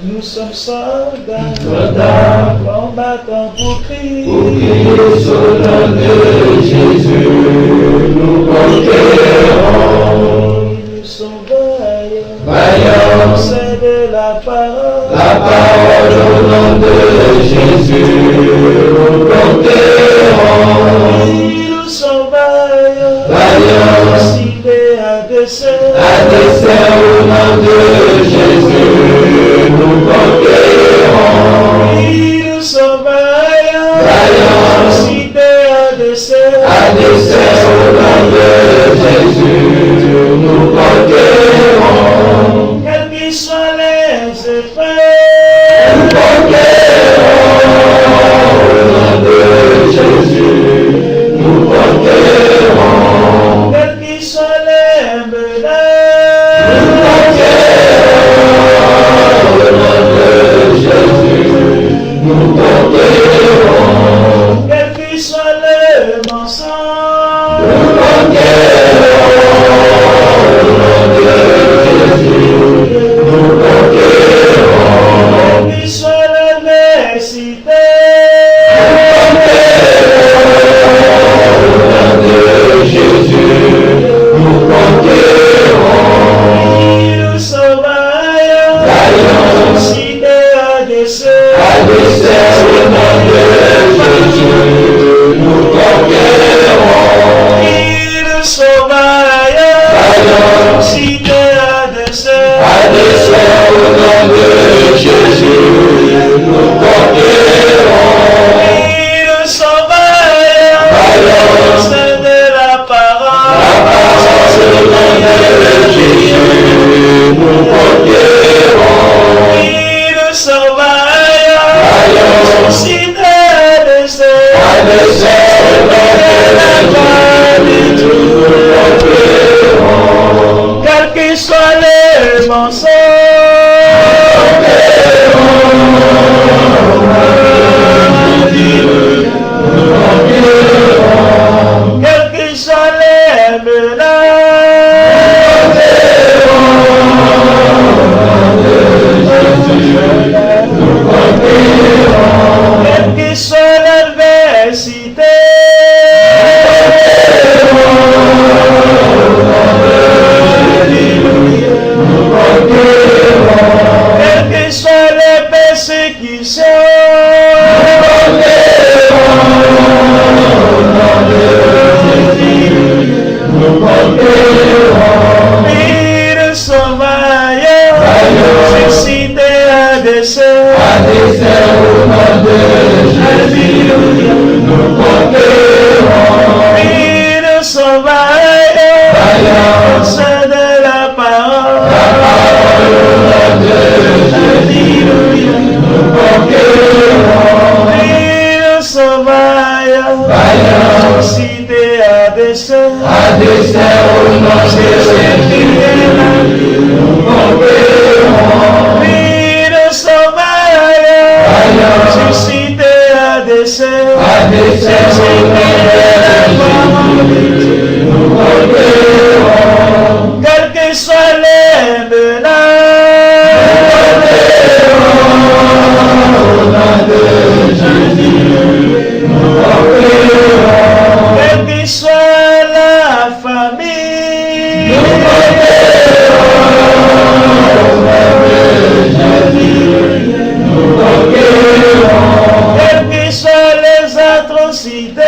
Nous sommes soldats, combattants pour crier sur le nom de Jésus, nous conquérons. Nous sommes vaillants, Vaillants, c'est de la parole au nom de Jésus, nous conquérons. Nous sommes vaillants, Vaillants, cités à dessein au nom de Jésus, nous conquérons. Nous sommes vaillants, Vaillants, cités à dessein au nom de Jésus, nous conquérons. Quels qu'ils soient les effets, Nous conquérons au nom de Jésus, nous conquérons. quels qu'ils soient les menaces, Nous conquérons au nom de Jésus, nous conquérons. quels qu'ils soient les mensonges, Nous conquérons au nom de Jésus, nous conquérons. quels qu'ils soient l'adversité, Jésus, nous conquérons. nous sommes vaillants, Vaillants, cités à dessein au nom de Jésus, nous conquérons. Nous sommes vaillants, Vaillants, cités à dessein au nom de Jésus, nous conquérons. Nous sommes vaillants, Vaillants, c'est de la parole au nom de Jésus, nous conquérons. Nous sommes vaillants, Vaillants, cités à dessein Quels qu'ils soient les mensonges, quels qu'ils soient les menaces, quels qu'ils soient l'adversité, quelles qu'ils soient les persécutions, nous sommes vaillants, suscités à dessein au nom de Jésus, nous conquérons. nous sommes vaillants, c'est de la parole Nous conquérons. nous sommes vaillants, cités à dessein au nom de Jésus, nous conquérons. nous sommes vaillants, suscités à dessein Nous conquérons. quelles que soient les menaces, Au nom de Jésus, nous conquérons. quelle que soit la famille, Nous conquérons. quelles que soient les atrocités,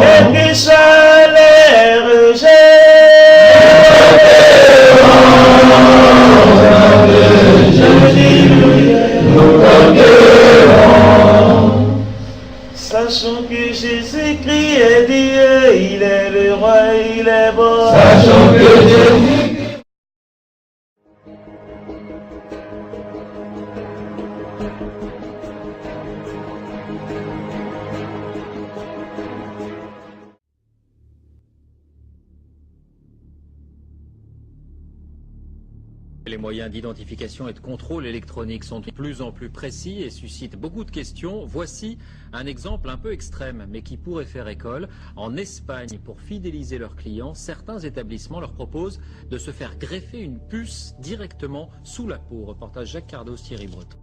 quels que soient les rejets, sachons que Jésus-Christ est Dieu, il est le roi, il est bon. Sachons que Jésus Les moyens d'identification et de contrôle électronique sont de plus en plus précis et suscitent beaucoup de questions. Voici un exemple un peu extrême, mais qui pourrait faire école. En Espagne, pour fidéliser leurs clients, certains établissements leur proposent de se faire greffer une puce directement sous la peau. Reportage Jacques Cardos, Thierry Breton.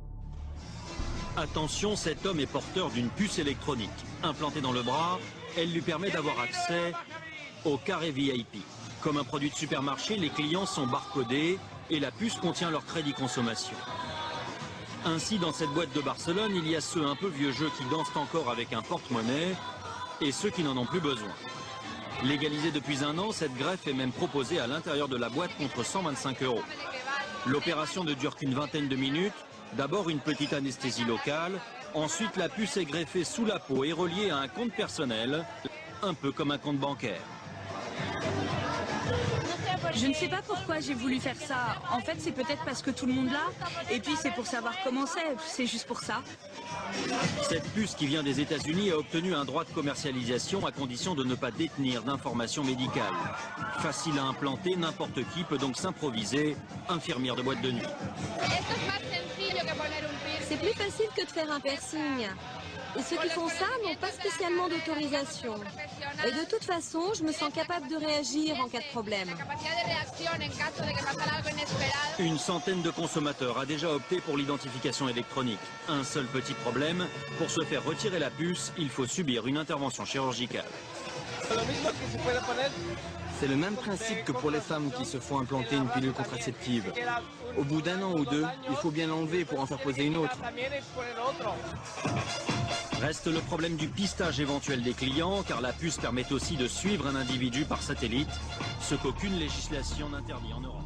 Attention, cet homme est porteur d'une puce électronique. Implantée dans le bras, elle lui permet d'avoir accès au carré VIP. Comme un produit de supermarché, les clients sont barcodés et la puce contient leur crédit consommation. Ainsi, dans cette boîte de Barcelone, il y a ceux un peu vieux jeux qui dansent encore avec un porte-monnaie et ceux qui n'en ont plus besoin. Légalisée depuis un an, cette greffe est même proposée à l'intérieur de la boîte contre 125 €. L'opération ne dure qu'une vingtaine de minutes. D'abord une petite anesthésie locale, ensuite la puce est greffée sous la peau et reliée à un compte personnel, un peu comme un compte bancaire. Je ne sais pas pourquoi j'ai voulu faire ça. En fait, c'est peut-être parce que tout le monde l'a. Et puis, c'est pour savoir comment c'est. C'est juste pour ça. Cette puce qui vient des États-Unis a obtenu un droit de commercialisation à condition de ne pas détenir d'informations médicales. Facile à implanter, n'importe qui peut donc s'improviser infirmière de boîte de nuit. C'est plus facile que de faire un piercing. Et ceux qui font ça n'ont pas spécialement d'autorisation. Et de toute façon, je me sens capable de réagir en cas de problème. Une centaine de consommateurs a déjà opté pour l'identification électronique. Un seul petit problème, pour se faire retirer la puce, il faut subir une intervention chirurgicale. C'est le même principe que pour les femmes qui se font implanter une pilule contraceptive. Au bout d'un an ou deux, il faut bien l'enlever pour en faire poser une autre. Reste le problème du pistage éventuel des clients, car la puce permet aussi de suivre un individu par satellite, ce qu'aucune législation n'interdit en Europe.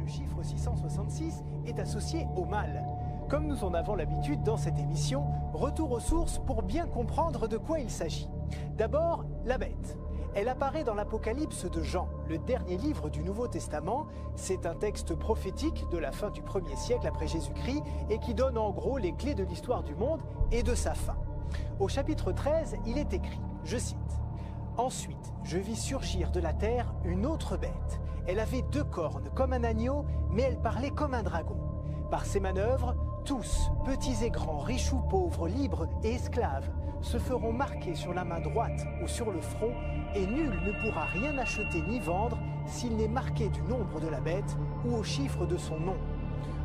chiffre 666 est associé au mal. Comme nous en avons l'habitude dans cette émission, retour aux sources pour bien comprendre de quoi il s'agit. D'abord, la bête. Elle apparaît dans l'Apocalypse de Jean, le dernier livre du Nouveau Testament. C'est un texte prophétique de la fin du 1er siècle après Jésus-Christ et qui donne en gros les clés de l'histoire du monde et de sa fin. Au chapitre 13, il est écrit, je cite, « Ensuite, je vis surgir de la terre une autre bête. Elle avait 2 cornes comme un agneau, mais elle parlait comme un dragon. Par ses manœuvres, tous, petits et grands, riches ou pauvres, libres et esclaves, se feront marquer sur la main droite ou sur le front, et nul ne pourra rien acheter ni vendre s'il n'est marqué du nombre de la bête ou au chiffre de son nom.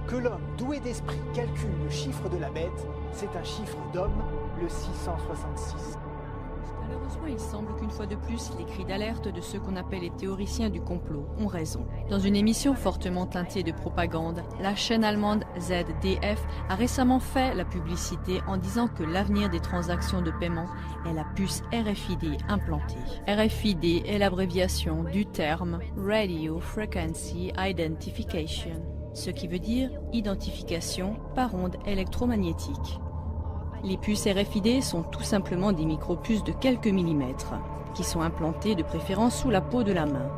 Que l'homme doué d'esprit calcule le chiffre de la bête, c'est un chiffre d'homme, le 666. » Malheureusement, il semble qu'une fois de plus, les cris d'alerte de ceux qu'on appelle les théoriciens du complot ont raison. Dans une émission fortement teintée de propagande, la chaîne allemande ZDF a récemment fait la publicité en disant que l'avenir des transactions de paiement est la puce RFID implantée. RFID est l'abréviation du terme Radio Frequency Identification. ce qui veut dire identification par ondes électromagnétiques. Les puces RFID sont tout simplement des micropuces de quelques millimètres, qui sont implantées de préférence sous la peau de la main.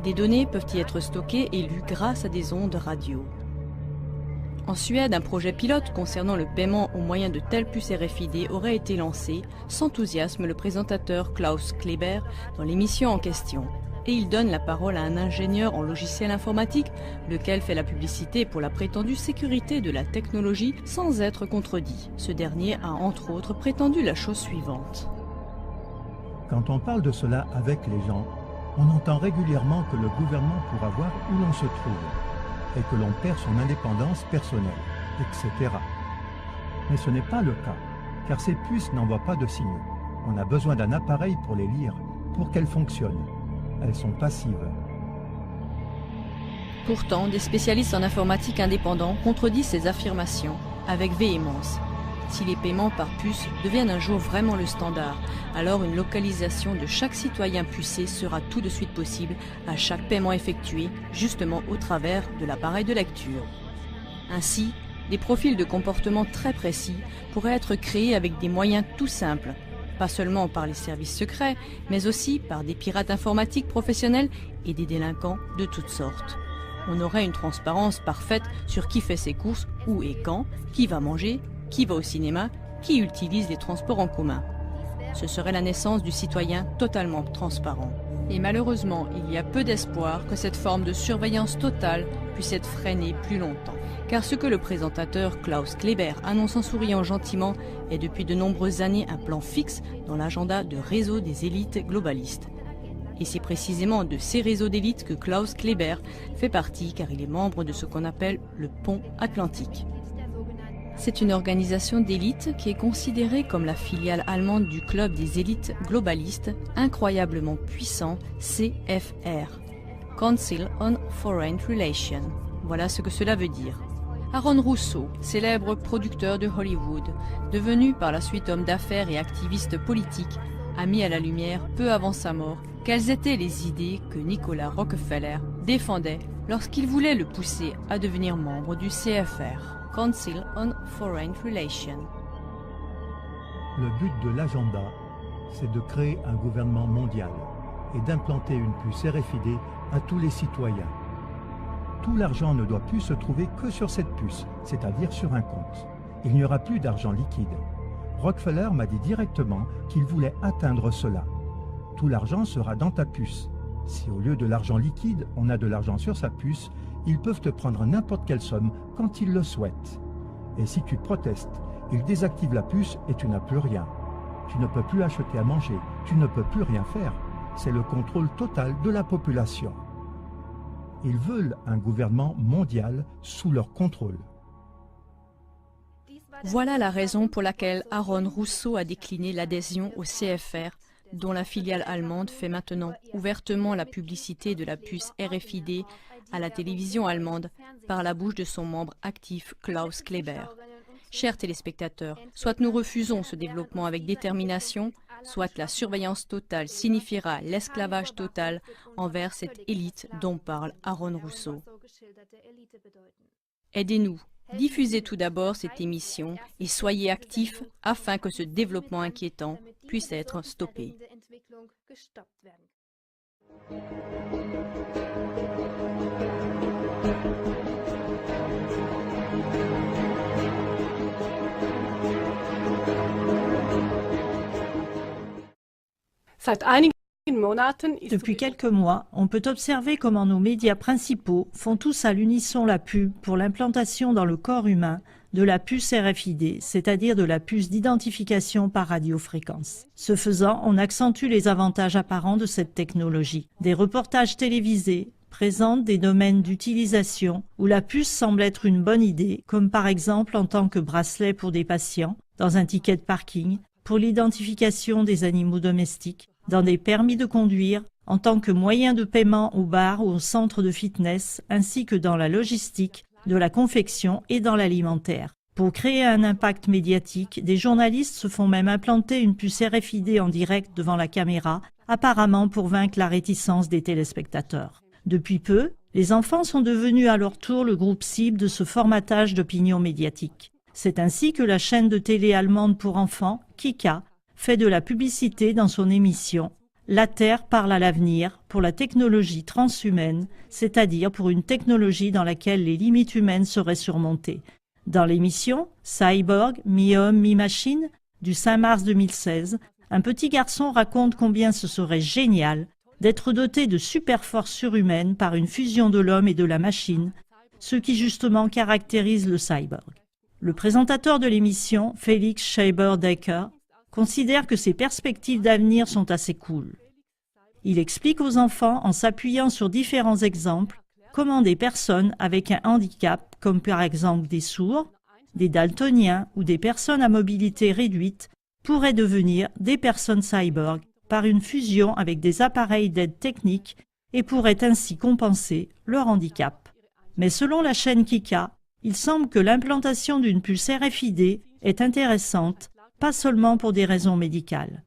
Des données peuvent y être stockées et lues grâce à des ondes radio. En Suède, un projet pilote concernant le paiement au moyen de telles puces RFID aurait été lancé, s'enthousiasme le présentateur Klaus Kleber dans l'émission en question. Et il donne la parole à un ingénieur en logiciel informatique, lequel fait la publicité pour la prétendue sécurité de la technologie sans être contredit. Ce dernier a entre autres prétendu la chose suivante. Quand on parle de cela avec les gens, on entend régulièrement que le gouvernement pourra voir où l'on se trouve et que l'on perd son indépendance personnelle, etc. Mais ce n'est pas le cas, car ces puces n'envoient pas de signaux. On a besoin d'un appareil pour les lire, pour qu'elles fonctionnent. Elles sont passives. Pourtant, des spécialistes en informatique indépendants contredisent ces affirmations avec véhémence. Si les paiements par puce deviennent un jour vraiment le standard, alors une localisation de chaque citoyen pucé sera tout de suite possible à chaque paiement effectué, justement au travers de l'appareil de lecture. Ainsi, des profils de comportement très précis pourraient être créés avec des moyens tout simples, pas seulement par les services secrets, mais aussi par des pirates informatiques professionnels et des délinquants de toutes sortes. On aurait une transparence parfaite sur qui fait ses courses, où et quand, qui va manger, qui va au cinéma, qui utilise les transports en commun. Ce serait la naissance du citoyen totalement transparent. Et malheureusement, il y a peu d'espoir que cette forme de surveillance totale puisse être freinée plus longtemps. Car ce que le présentateur Klaus Kleber annonce en souriant gentiment est depuis de nombreuses années un plan fixe dans l'agenda de réseau des élites globalistes. Et c'est précisément de ces réseaux d'élites que Klaus Kleber fait partie car il est membre de ce qu'on appelle le Pont Atlantique. C'est une organisation d'élite qui est considérée comme la filiale allemande du club des élites globalistes incroyablement puissant CFR, Council on Foreign Relations. Voilà ce que cela veut dire. Aaron Russo, célèbre producteur de Hollywood, devenu par la suite homme d'affaires et activiste politique, a mis à la lumière, peu avant sa mort, quelles étaient les idées que Nicolas Rockefeller défendait lorsqu'il voulait le pousser à devenir membre du CFR, Council on Foreign Relations. Le but de l'agenda, c'est de créer un gouvernement mondial et d'implanter une puce RFID à tous les citoyens. Tout l'argent ne doit plus se trouver que sur cette puce, c'est-à-dire sur un compte. Il n'y aura plus d'argent liquide. Rockefeller m'a dit directement qu'il voulait atteindre cela. Tout l'argent sera dans ta puce. Si au lieu de l'argent liquide, on a de l'argent sur sa puce, ils peuvent te prendre n'importe quelle somme quand ils le souhaitent. Et si tu protestes, ils désactivent la puce et tu n'as plus rien. Tu ne peux plus acheter à manger, tu ne peux plus rien faire. C'est le contrôle total de la population. Ils veulent un gouvernement mondial sous leur contrôle. Voilà la raison pour laquelle Aaron Russo a décliné l'adhésion au CFR, dont la filiale allemande fait maintenant ouvertement la publicité de la puce RFID à la télévision allemande par la bouche de son membre actif Klaus Kleber. Chers téléspectateurs, soit nous refusons ce développement avec détermination, soit la surveillance totale signifiera l'esclavage total envers cette élite dont parle Aaron Russo. Aidez-nous, diffusez tout d'abord cette émission et soyez actifs afin que ce développement inquiétant puisse être stoppé. Depuis quelques mois, on peut observer comment nos médias principaux font tous à l'unisson la pub pour l'implantation dans le corps humain de la puce RFID, c'est-à-dire de la puce d'identification par radiofréquence. Ce faisant, on accentue les avantages apparents de cette technologie. Des reportages télévisés présentent des domaines d'utilisation où la puce semble être une bonne idée, comme par exemple en tant que bracelet pour des patients, dans un ticket de parking, pour l'identification des animaux domestiques, dans des permis de conduire, en tant que moyen de paiement au bar ou au centre de fitness, ainsi que dans la logistique, de la confection et dans l'alimentaire. Pour créer un impact médiatique, des journalistes se font même implanter une puce RFID en direct devant la caméra, apparemment pour vaincre la réticence des téléspectateurs. Depuis peu, Les enfants sont devenus à leur tour le groupe cible de ce formatage d'opinion médiatique. C'est ainsi que la chaîne de télé allemande pour enfants, Kika, fait de la publicité dans son émission « La Terre parle à l'avenir » pour la technologie transhumaine, c'est-à-dire pour une technologie dans laquelle les limites humaines seraient surmontées. Dans l'émission « Cyborg, mi-homme, mi-machine » du 5 mars 2016, un petit garçon raconte combien ce serait génial d'être doté de super-forces surhumaines par une fusion de l'homme et de la machine, ce qui justement caractérise le cyborg. Le présentateur de l'émission, Felix Schreiber-Decker, considère que ces perspectives d'avenir sont assez cool. Il explique aux enfants, en s'appuyant sur différents exemples, comment des personnes avec un handicap, comme par exemple des sourds, des daltoniens ou des personnes à mobilité réduite, pourraient devenir des personnes cyborg par une fusion avec des appareils d'aide technique et pourraient ainsi compenser leur handicap. Mais selon la chaîne Kika, il semble que l'implantation d'une puce RFID est intéressante, pas seulement pour des raisons médicales.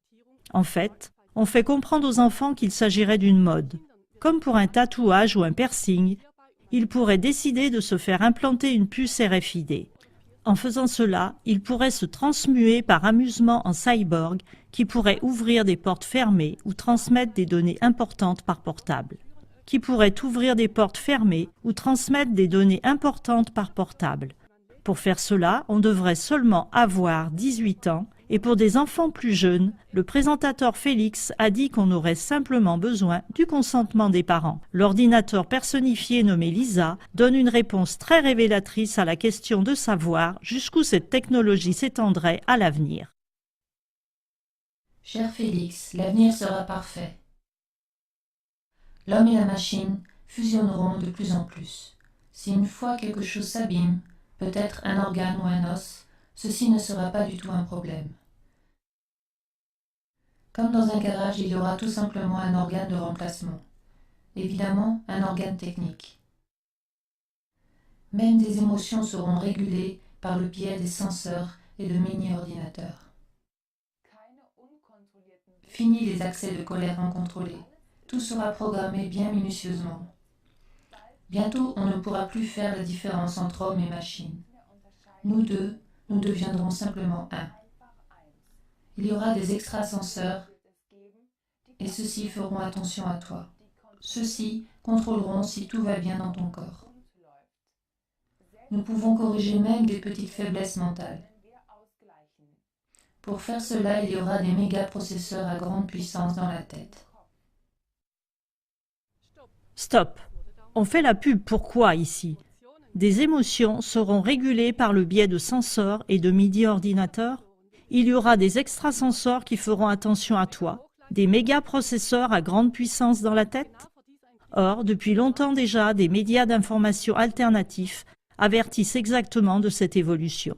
En fait, on fait comprendre aux enfants qu'il s'agirait d'une mode. Comme pour un tatouage ou un piercing, ils pourraient décider de se faire implanter une puce RFID. En faisant cela, ils pourraient se transmuer par amusement en cyborg qui pourrait ouvrir des portes fermées ou transmettre des données importantes par portable. Pour faire cela, on devrait seulement avoir 18 ans et pour des enfants plus jeunes, le présentateur Félix a dit qu'on aurait simplement besoin du consentement des parents. L'ordinateur personnifié nommé Lisa donne une réponse très révélatrice à la question de savoir jusqu'où cette technologie s'étendrait à l'avenir. Cher Félix, l'avenir sera parfait. L'homme et la machine fusionneront de plus en plus. Si une fois quelque chose s'abîme, peut-être un organe ou un os, ceci ne sera pas du tout un problème. Comme dans un garage, il y aura tout simplement un organe de remplacement. Évidemment, un organe technique. Même des émotions seront régulées par le biais des senseurs et de mini-ordinateurs. Fini les accès de colère incontrôlés. Tout sera programmé bien minutieusement. Bientôt, on ne pourra plus faire la différence entre homme et machine. Nous deux, nous deviendrons simplement un. Il y aura des extrasenseurs et ceux-ci feront attention à toi. Ceux-ci contrôleront si tout va bien dans ton corps. Nous pouvons corriger même des petites faiblesses mentales. Pour faire cela, il y aura des mégaprocesseurs à grande puissance dans la tête. Stop! On fait la pub pourquoi ici? Des émotions seront régulées par le biais de senseurs et de mini-ordinateurs. Il y aura des extrasenseurs qui feront attention à toi, des mégaprocesseurs à grande puissance dans la tête. Or, depuis longtemps déjà, des médias d'information alternatifs avertissent exactement de cette évolution.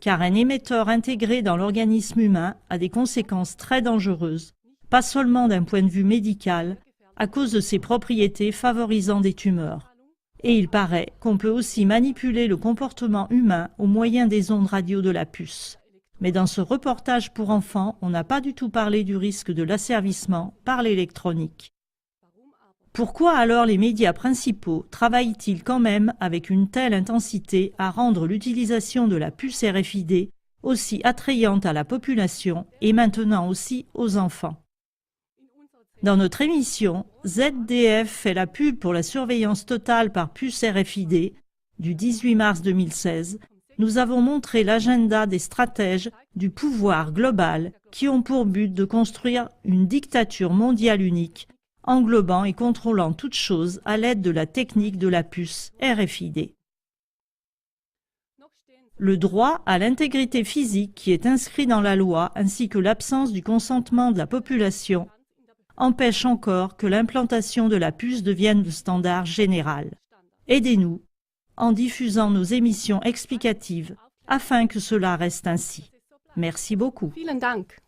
Car un émetteur intégré dans l'organisme humain a des conséquences très dangereuses, pas seulement d'un point de vue médical, à cause de ses propriétés favorisant des tumeurs. Et il paraît qu'on peut aussi manipuler le comportement humain au moyen des ondes radio de la puce. Mais dans ce reportage pour enfants, on n'a pas du tout parlé du risque de l'asservissement par l'électronique. Pourquoi alors les médias principaux travaillent-ils quand même avec une telle intensité à rendre l'utilisation de la puce RFID aussi attrayante à la population et maintenant aussi aux enfants? Dans notre émission, ZDF fait la pub pour la surveillance totale par puce RFID du 18 mars 2016. Nous avons montré l'agenda des stratèges du pouvoir global qui ont pour but de construire une dictature mondiale unique, englobant et contrôlant toutes choses à l'aide de la technique de la puce RFID. Le droit à l'intégrité physique qui est inscrit dans la loi ainsi que l'absence du consentement de la population empêche encore que l'implantation de la puce devienne le standard général. Aidez-nous en diffusant nos émissions explicatives afin que cela reste ainsi. Merci beaucoup. Vielen Dank.